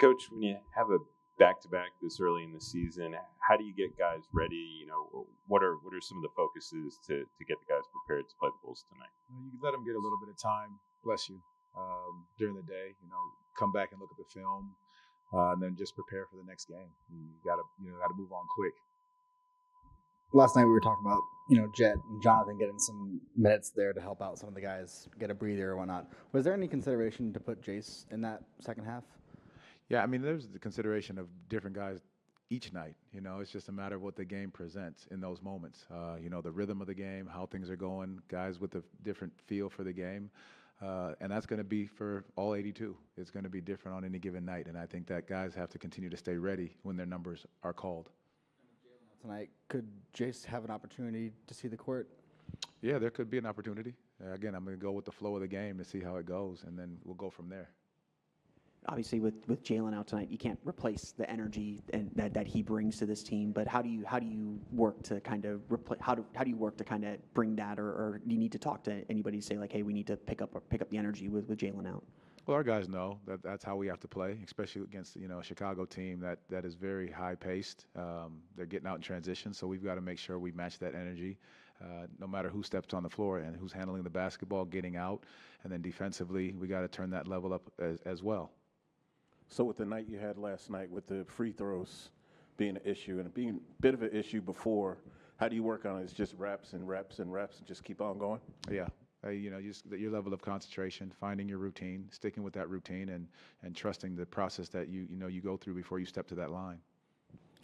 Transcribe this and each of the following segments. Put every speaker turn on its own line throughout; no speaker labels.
Coach, when you have a back-to-back this early in the season, how do you get guys ready? What are some of the focuses to get the guys prepared to play the Bulls tonight?
You let them get a little bit of time, bless you, during the day. Come back and look at the film, and then just prepare for the next game. You gotta move on quick.
Last night we were talking about, Jet and Jonathan getting some minutes there to help out some of the guys get a breather or whatnot. Was there any consideration to put Jace in that second half?
Yeah, I mean, there's the consideration of different guys each night. It's just a matter of what the game presents in those moments. The rhythm of the game, how things are going, guys with a different feel for the game. And that's going to be for all 82. It's going to be different on any given night. And I think that guys have to continue to stay ready when their numbers are called.
Tonight, could Jace have an opportunity to see the court?
Yeah, there could be an opportunity. Again, I'm going to go with the flow of the game and see how it goes, and then we'll go from there.
Obviously, with Jalen out tonight, you can't replace the energy and that he brings to this team. But how do you work to kind of how do you work to kind of bring that, or do you need to talk to anybody to say like, hey, we need to pick up the energy with Jalen out?
Well, our guys know that's how we have to play, especially against a Chicago team that is very high paced. They're getting out in transition, so we've got to make sure we match that energy, no matter who steps on the floor and who's handling the basketball, getting out, and then defensively we got to turn that level up as well.
So with the night you had last night, with the free throws being an issue and it being a bit of an issue before, how do you work on it? It's just reps and reps and reps and just keep on going?
Yeah. Just your level of concentration, finding your routine, sticking with that routine, and trusting the process that you go through before you step to that line.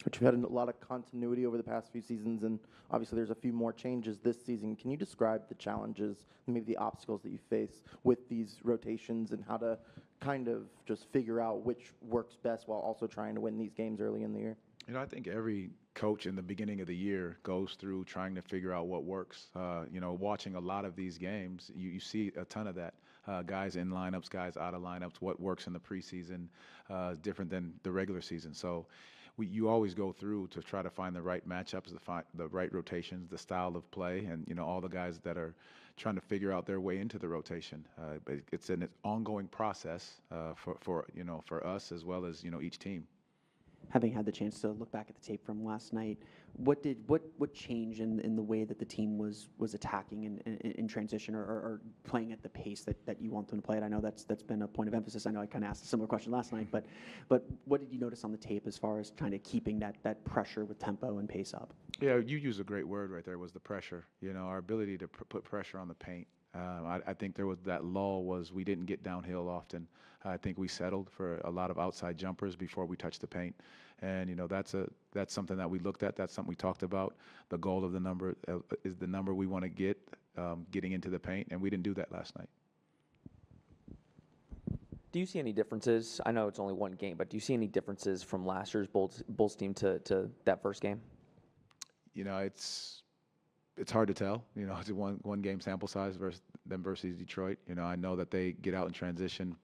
But you've had a lot of continuity over the past few seasons, and obviously there's a few more changes this season. Can you describe the challenges and maybe the obstacles that you face with these rotations and how to kind of just figure out which works best while also trying to win these games early in the year?
I think every coach in the beginning of the year goes through trying to figure out what works. Watching a lot of these games, you see a ton of that. Guys in lineups, guys out of lineups, what works in the preseason is different than the regular season. So you always go through to try to find the right matchups, the right rotations, the style of play, and all the guys that are trying to figure out their way into the rotation. But it's an ongoing process for us as well as each team.
Having had the chance to look back at the tape from last night, what changed in the way that the team was attacking in transition or playing at the pace that you want them to play at? I know that's been a point of emphasis. I know I kind of asked a similar question last night, but what did you notice on the tape as far as kind of keeping that pressure with tempo and pace up?
Yeah, you used a great word right there, was the pressure. Our ability to put pressure on the paint. I think there was that lull was we didn't get downhill often. I think we settled for a lot of outside jumpers before we touched the paint, and that's something that we looked at. That's something we talked about. The goal of the number is the number we want to get getting into the paint, and we didn't do that last night.
Do you see any differences? I know it's only one game, but do you see any differences from last year's Bulls team to that first game?
It's hard to tell. It's a one game sample size versus Detroit. I know that they get out in transition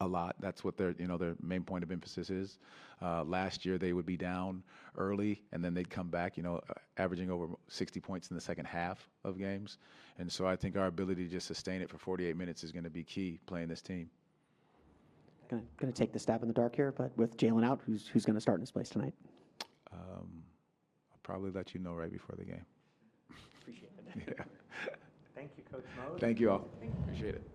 a lot. That's what their main point of emphasis is. Last year they would be down early and then they'd come back, averaging over 60 points in the second half of games. And so I think our ability to just sustain it for 48 minutes is going to be key playing this team.
Going to take the stab in the dark here, but with Jalen out, who's going to start in his place tonight?
I'll probably let you know right before the game.
Appreciate it.
Yeah.
Thank you, Coach Mo.
Thank you all. Appreciate it.